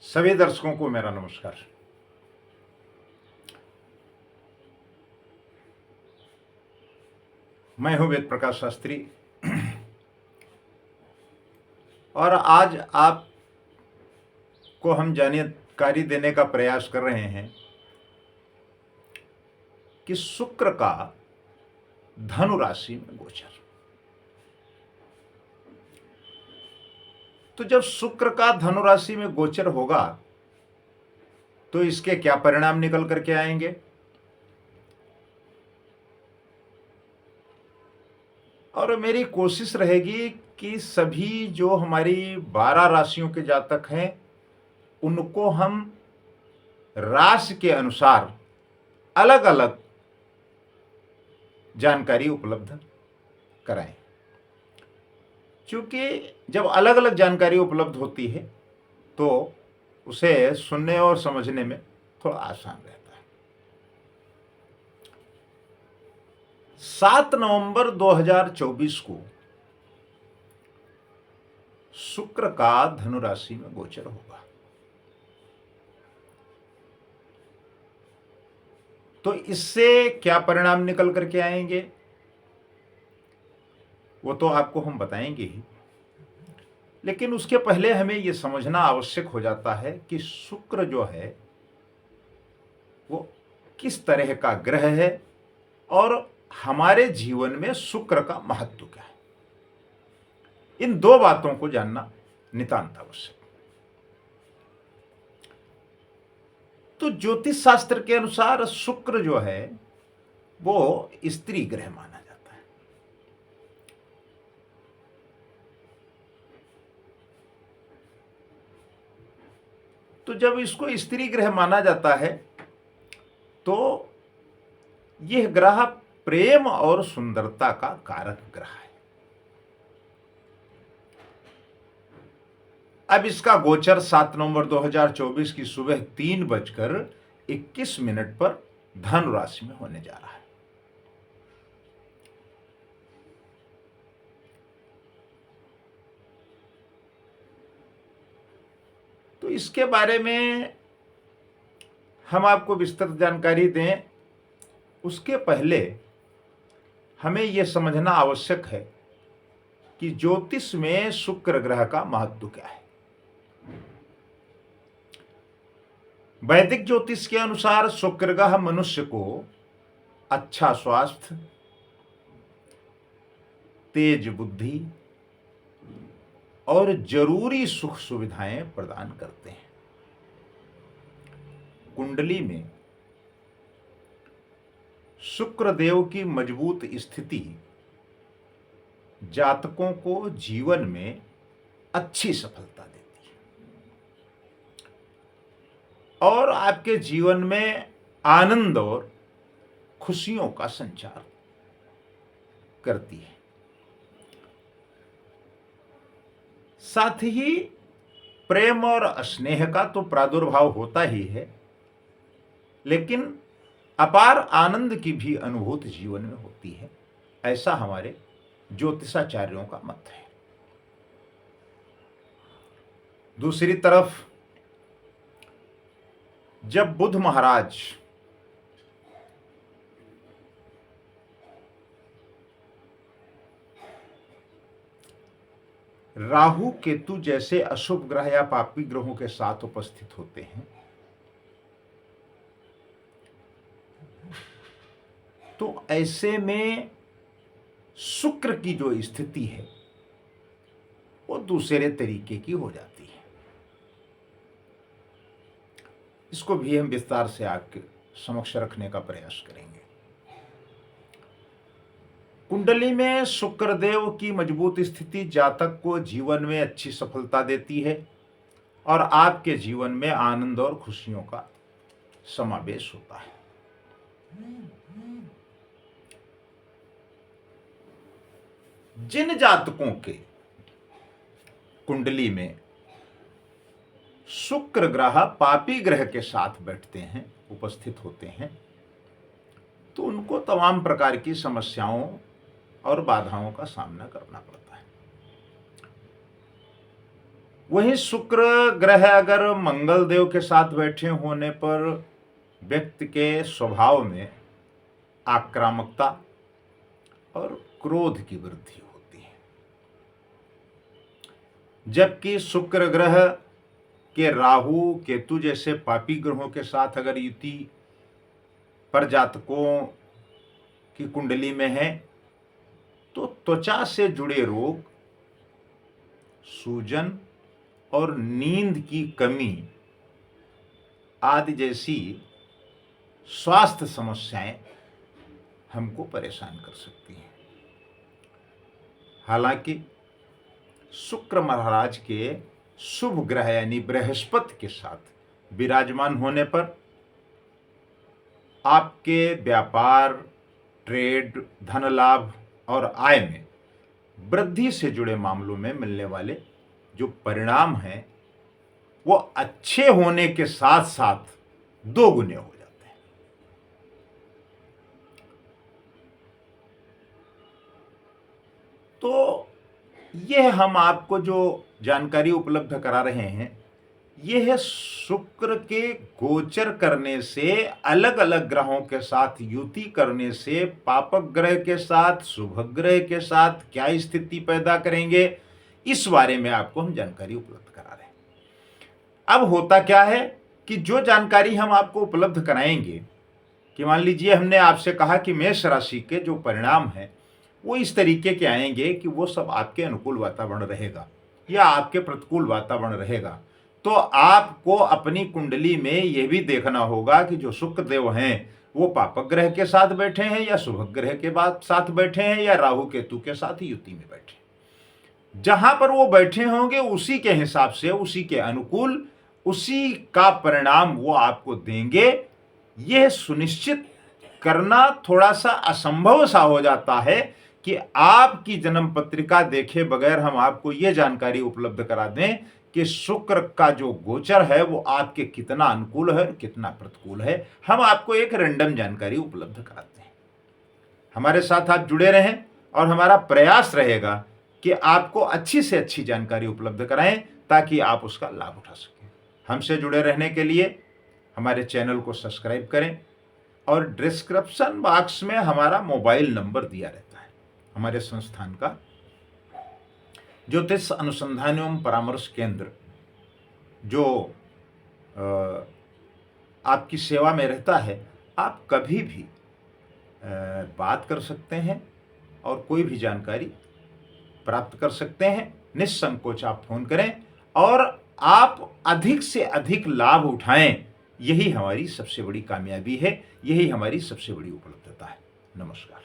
सभी दर्शकों को मेरा नमस्कार। मैं हूं वेद प्रकाश शास्त्री और आज आपको हम जानकारी देने का प्रयास कर रहे हैं कि शुक्र का धनु राशि में गोचर। तो जब शुक्र का धनु राशि में गोचर होगा तो इसके क्या परिणाम निकल करके आएंगे और मेरी कोशिश रहेगी कि सभी जो हमारी 12 राशियों के जातक हैं उनको हम राशि के अनुसार अलग अलग जानकारी उपलब्ध कराएं। क्योंकि जब अलग अलग जानकारी उपलब्ध होती है तो उसे सुनने और समझने में थोड़ा आसान रहता है। 7 नवंबर 2024 को शुक्र का धनु राशि में गोचर होगा। तो इससे क्या परिणाम निकल करके आएंगे वो तो आपको हम बताएंगे ही, लेकिन उसके पहले हमें यह समझना आवश्यक हो जाता है कि शुक्र जो है वो किस तरह का ग्रह है और हमारे जीवन में शुक्र का महत्व क्या है। इन दो बातों को जानना नितांत आवश्यक। तो ज्योतिष शास्त्र के अनुसार शुक्र जो है वो स्त्री ग्रह माना जाता है। तो जब इसको स्त्री ग्रह माना जाता है तो यह ग्रह प्रेम और सुंदरता का कारक ग्रह है। अब इसका गोचर 7 नवंबर 2024 की सुबह 3:21 पर धनु राशि में होने जा रहा है। तो इसके बारे में हम आपको विस्तृत जानकारी दें उसके पहले हमें यह समझना आवश्यक है कि ज्योतिष में शुक्र ग्रह का महत्व क्या है। वैदिक ज्योतिष के अनुसार शुक्र ग्रह मनुष्य को अच्छा स्वास्थ्य, तेज बुद्धि और जरूरी सुख सुविधाएं प्रदान करते हैं। कुंडली में शुक्र देव की मजबूत स्थिति जातकों को जीवन में अच्छी सफलता देती है और आपके जीवन में आनंद और खुशियों का संचार करती है। साथ ही प्रेम और स्नेह का तो प्रादुर्भाव होता ही है, लेकिन अपार आनंद की भी अनुभूति जीवन में होती है, ऐसा हमारे ज्योतिषाचार्यों का मत है। दूसरी तरफ जब बुध महाराज राहु केतु जैसे अशुभ ग्रह या पापी ग्रहों के साथ उपस्थित होते हैं तो ऐसे में शुक्र की जो स्थिति है वो दूसरे तरीके की हो जाती है। इसको भी हम विस्तार से आपके समक्ष रखने का प्रयास करेंगे। कुंडली में शुक्रदेव की मजबूत स्थिति जातक को जीवन में अच्छी सफलता देती है और आपके जीवन में आनंद और खुशियों का समावेश होता है। जिन जातकों के कुंडली में शुक्र ग्रह पापी ग्रह के साथ बैठते हैं, उपस्थित होते हैं, तो उनको तमाम प्रकार की समस्याओं और बाधाओं का सामना करना पड़ता है। वहीं शुक्र ग्रह अगर मंगल देव के साथ बैठे होने पर व्यक्ति के स्वभाव में आक्रामकता और क्रोध की वृद्धि होती है। जबकि शुक्र ग्रह के राहु केतु जैसे पापी ग्रहों के साथ अगर युति पर जातकों की कुंडली में है तो त्वचा से जुड़े रोग, सूजन और नींद की कमी आदि जैसी स्वास्थ्य समस्याएं हमको परेशान कर सकती हैं। हालांकि शुक्र महाराज के शुभ ग्रह यानी बृहस्पति के साथ विराजमान होने पर आपके व्यापार, ट्रेड, धन लाभ और आय में वृद्धि से जुड़े मामलों में मिलने वाले जो परिणाम हैं वो अच्छे होने के साथ साथ दोगुने हो जाते हैं। तो यह हम आपको जो जानकारी उपलब्ध करा रहे हैं यह है शुक्र के गोचर करने से, अलग अलग ग्रहों के साथ युति करने से, पापक ग्रह के साथ शुभ ग्रह के साथ क्या स्थिति पैदा करेंगे, इस बारे में आपको हम जानकारी उपलब्ध करा रहे हैं। अब होता क्या है कि जो जानकारी हम आपको उपलब्ध कराएंगे कि मान लीजिए हमने आपसे कहा कि मेष राशि के जो परिणाम हैं वो इस तरीके के आएंगे कि वो सब आपके अनुकूल वातावरण रहेगा या आपके प्रतिकूल वातावरण रहेगा, तो आपको अपनी कुंडली में यह भी देखना होगा कि जो शुक्र देव हैं वो पापक ग्रह के साथ बैठे हैं या शुभ ग्रह के साथ बैठे हैं या राहु केतु के साथ युति में बैठे हैं। जहां पर वो बैठे होंगे उसी के हिसाब से, उसी के अनुकूल, उसी का परिणाम वो आपको देंगे। यह सुनिश्चित करना थोड़ा सा असंभव सा हो जाता है कि आपकी जन्म पत्रिका देखे बगैर हम आपको यह जानकारी उपलब्ध करा दें कि शुक्र का जो गोचर है वो आपके कितना अनुकूल है, कितना प्रतिकूल है। हम आपको एक रैंडम जानकारी उपलब्ध कराते हैं। हमारे साथ आप जुड़े रहें और हमारा प्रयास रहेगा कि आपको अच्छी से अच्छी जानकारी उपलब्ध कराएं ताकि आप उसका लाभ उठा सकें। हमसे जुड़े रहने के लिए हमारे चैनल को सब्सक्राइब करें और डिस्क्रिप्शन बॉक्स में हमारा मोबाइल नंबर दिया रहता है। हमारे संस्थान का ज्योतिष अनुसंधान एवं परामर्श केंद्र जो आपकी सेवा में रहता है, आप कभी भी बात कर सकते हैं और कोई भी जानकारी प्राप्त कर सकते हैं। निसंकोच आप फोन करें और आप अधिक से अधिक लाभ उठाएं। यही हमारी सबसे बड़ी कामयाबी है, यही हमारी सबसे बड़ी उपलब्धता है। नमस्कार।